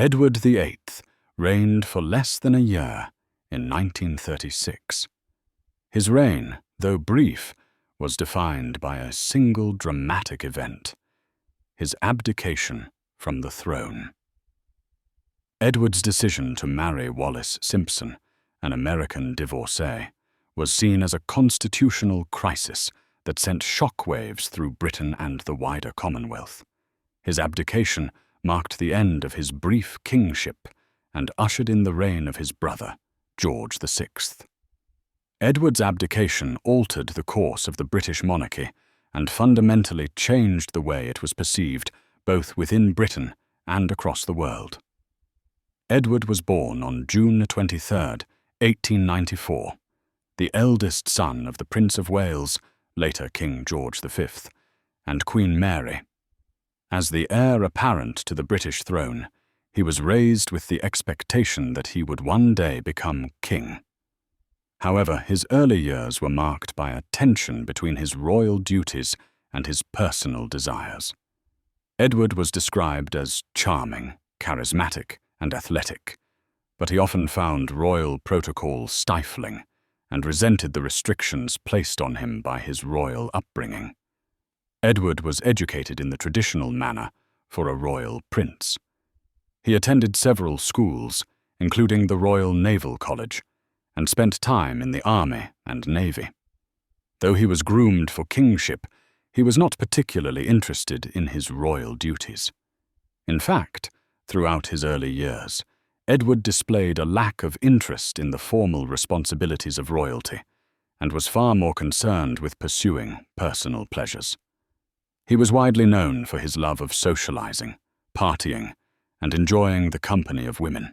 Edward VIII reigned for less than a year in 1936. His reign, though brief, was defined by a single dramatic event: his abdication from the throne. Edward's decision to marry Wallis Simpson, an American divorcee, was seen as a constitutional crisis that sent shockwaves through Britain and the wider Commonwealth. His abdication marked the end of his brief kingship and ushered in the reign of his brother, George VI. Edward's abdication altered the course of the British monarchy and fundamentally changed the way it was perceived both within Britain and across the world. Edward was born on June 23, 1894, the eldest son of the Prince of Wales, later King George V, and Queen Mary. As the heir apparent to the British throne, he was raised with the expectation that he would one day become king. However, his early years were marked by a tension between his royal duties and his personal desires. Edward was described as charming, charismatic, and athletic, but he often found royal protocol stifling and resented the restrictions placed on him by his royal upbringing. Edward was educated in the traditional manner for a royal prince. He attended several schools, including the Royal Naval College, and spent time in the army and navy. Though he was groomed for kingship, he was not particularly interested in his royal duties. In fact, throughout his early years, Edward displayed a lack of interest in the formal responsibilities of royalty and was far more concerned with pursuing personal pleasures. He was widely known for his love of socializing, partying, and enjoying the company of women.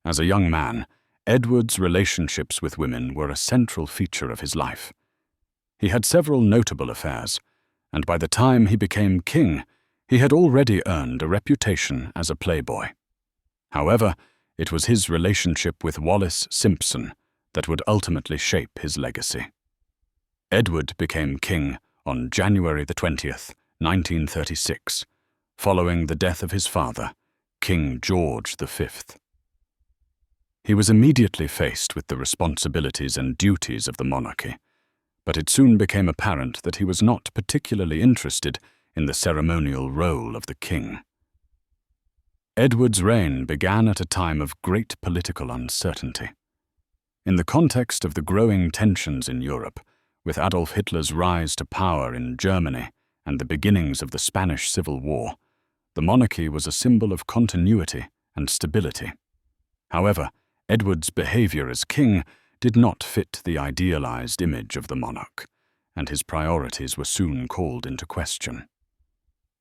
As a young man, Edward's relationships with women were a central feature of his life. He had several notable affairs, and by the time he became king, he had already earned a reputation as a playboy. However, it was his relationship with Wallis Simpson that would ultimately shape his legacy. Edward became king on January 20th, 1936, following the death of his father, King George V. He was immediately faced with the responsibilities and duties of the monarchy, but it soon became apparent that he was not particularly interested in the ceremonial role of the king. Edward's reign began at a time of great political uncertainty. In the context of the growing tensions in Europe, with Adolf Hitler's rise to power in Germany and the beginnings of the Spanish Civil War, the monarchy was a symbol of continuity and stability. However, Edward's behavior as king did not fit the idealized image of the monarch, and his priorities were soon called into question.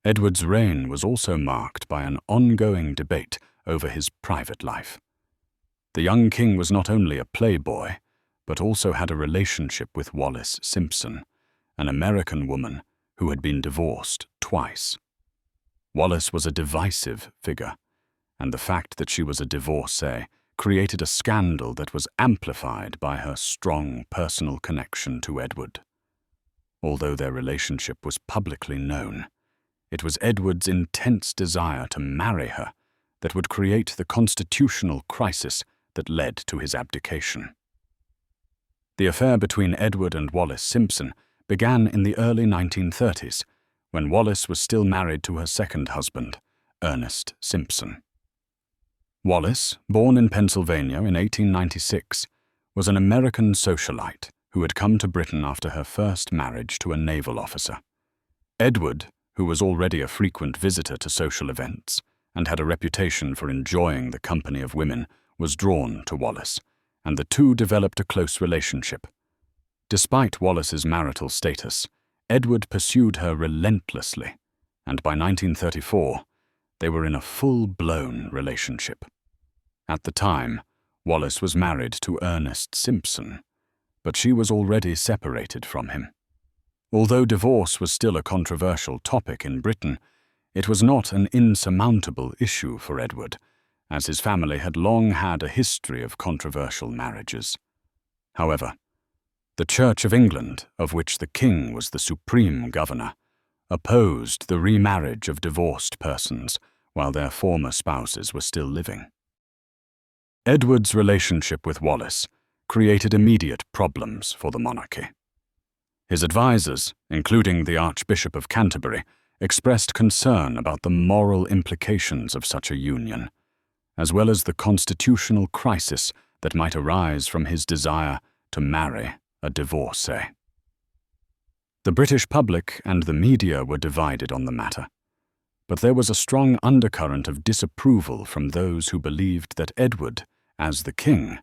Edward's reign was also marked by an ongoing debate over his private life. The young king was not only a playboy, but also had a relationship with Wallis Simpson, an American woman who had been divorced twice. Wallis was a divisive figure, and the fact that she was a divorcee created a scandal that was amplified by her strong personal connection to Edward. Although their relationship was publicly known, it was Edward's intense desire to marry her that would create the constitutional crisis that led to his abdication. The affair between Edward and Wallis Simpson began in the early 1930s, when Wallis was still married to her second husband, Ernest Simpson. Wallis, born in Pennsylvania in 1896, was an American socialite who had come to Britain after her first marriage to a naval officer. Edward, who was already a frequent visitor to social events and had a reputation for enjoying the company of women, was drawn to Wallis, and the two developed a close relationship. Despite Wallis's marital status, Edward pursued her relentlessly, and by 1934, they were in a full-blown relationship. At the time, Wallis was married to Ernest Simpson, but she was already separated from him. Although divorce was still a controversial topic in Britain, it was not an insurmountable issue for Edward, as his family had long had a history of controversial marriages. However, the Church of England, of which the king was the supreme governor, opposed the remarriage of divorced persons while their former spouses were still living. Edward's relationship with Wallis created immediate problems for the monarchy. His advisers, including the Archbishop of Canterbury, expressed concern about the moral implications of such a union, as well as the constitutional crisis that might arise from his desire to marry a divorcee. The British public and the media were divided on the matter, but there was a strong undercurrent of disapproval from those who believed that Edward, as the king,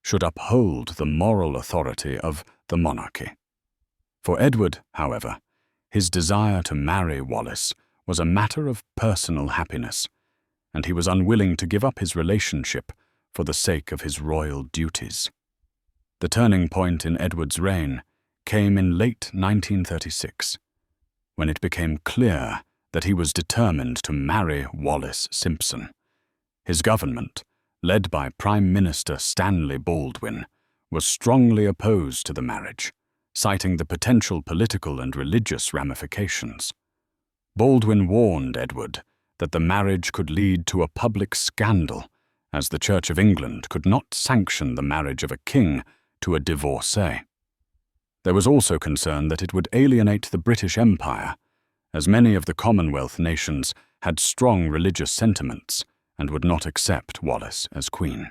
should uphold the moral authority of the monarchy. For Edward, however, his desire to marry Wallis was a matter of personal happiness, and he was unwilling to give up his relationship for the sake of his royal duties. The turning point in Edward's reign came in late 1936, when it became clear that he was determined to marry Wallis Simpson. His government, led by Prime Minister Stanley Baldwin, was strongly opposed to the marriage, citing the potential political and religious ramifications. Baldwin warned Edward that the marriage could lead to a public scandal, as the Church of England could not sanction the marriage of a king to a divorcee. There was also concern that it would alienate the British Empire, as many of the Commonwealth nations had strong religious sentiments and would not accept Wallis as queen.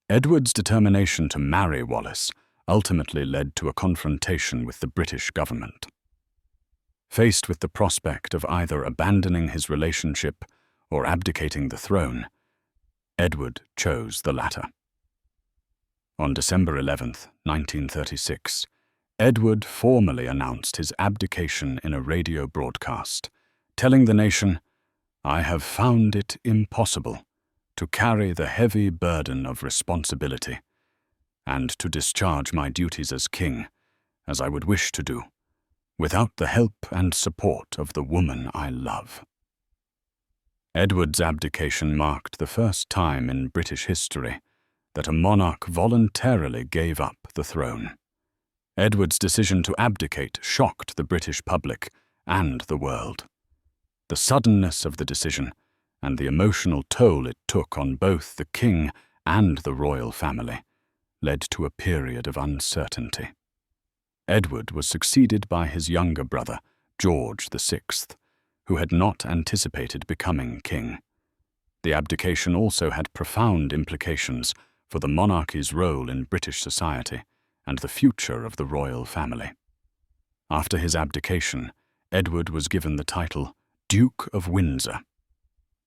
Edward's determination to marry Wallis ultimately led to a confrontation with the British government. Faced with the prospect of either abandoning his relationship or abdicating the throne, Edward chose the latter. On December 11, 1936, Edward formally announced his abdication in a radio broadcast, telling the nation, "I have found it impossible to carry the heavy burden of responsibility and to discharge my duties as king, as I would wish to do, without the help and support of the woman I love." Edward's abdication marked the first time in British history that a monarch voluntarily gave up the throne. Edward's decision to abdicate shocked the British public and the world. The suddenness of the decision and the emotional toll it took on both the king and the royal family led to a period of uncertainty. Edward was succeeded by his younger brother, George VI, who had not anticipated becoming king. The abdication also had profound implications for the monarchy's role in British society and the future of the royal family. After his abdication, Edward was given the title Duke of Windsor.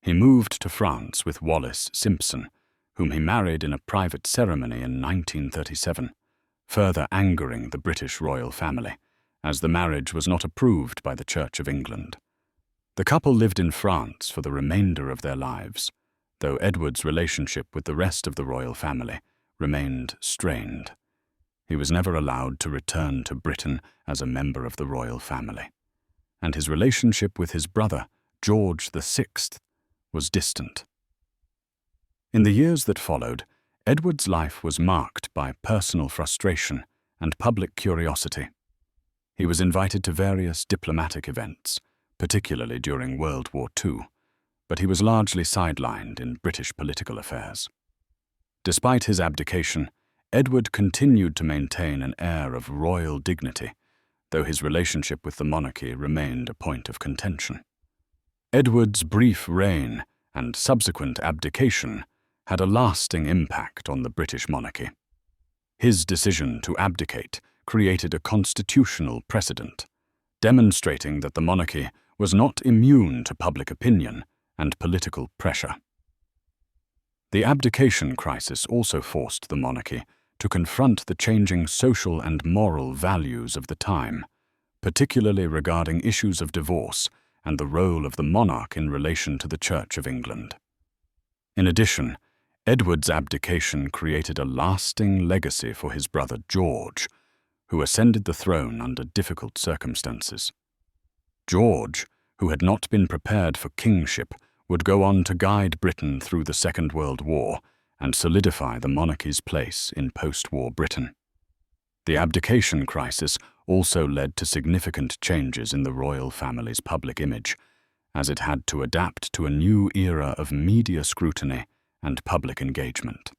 He moved to France with Wallis Simpson, whom he married in a private ceremony in 1937, further angering the British royal family, as the marriage was not approved by the Church of England. The couple lived in France for the remainder of their lives, though Edward's relationship with the rest of the royal family remained strained. He was never allowed to return to Britain as a member of the royal family, and his relationship with his brother, George VI, was distant. In the years that followed, Edward's life was marked by personal frustration and public curiosity. He was invited to various diplomatic events, particularly during World War II, but he was largely sidelined in British political affairs. Despite his abdication, Edward continued to maintain an air of royal dignity, though his relationship with the monarchy remained a point of contention. Edward's brief reign and subsequent abdication had a lasting impact on the British monarchy. His decision to abdicate created a constitutional precedent, demonstrating that the monarchy was not immune to public opinion and political pressure. The abdication crisis also forced the monarchy to confront the changing social and moral values of the time, particularly regarding issues of divorce and the role of the monarch in relation to the Church of England. In addition, Edward's abdication created a lasting legacy for his brother George, who ascended the throne under difficult circumstances. George, who had not been prepared for kingship, would go on to guide Britain through the Second World War and solidify the monarchy's place in post-war Britain. The abdication crisis also led to significant changes in the royal family's public image, as it had to adapt to a new era of media scrutiny and public engagement.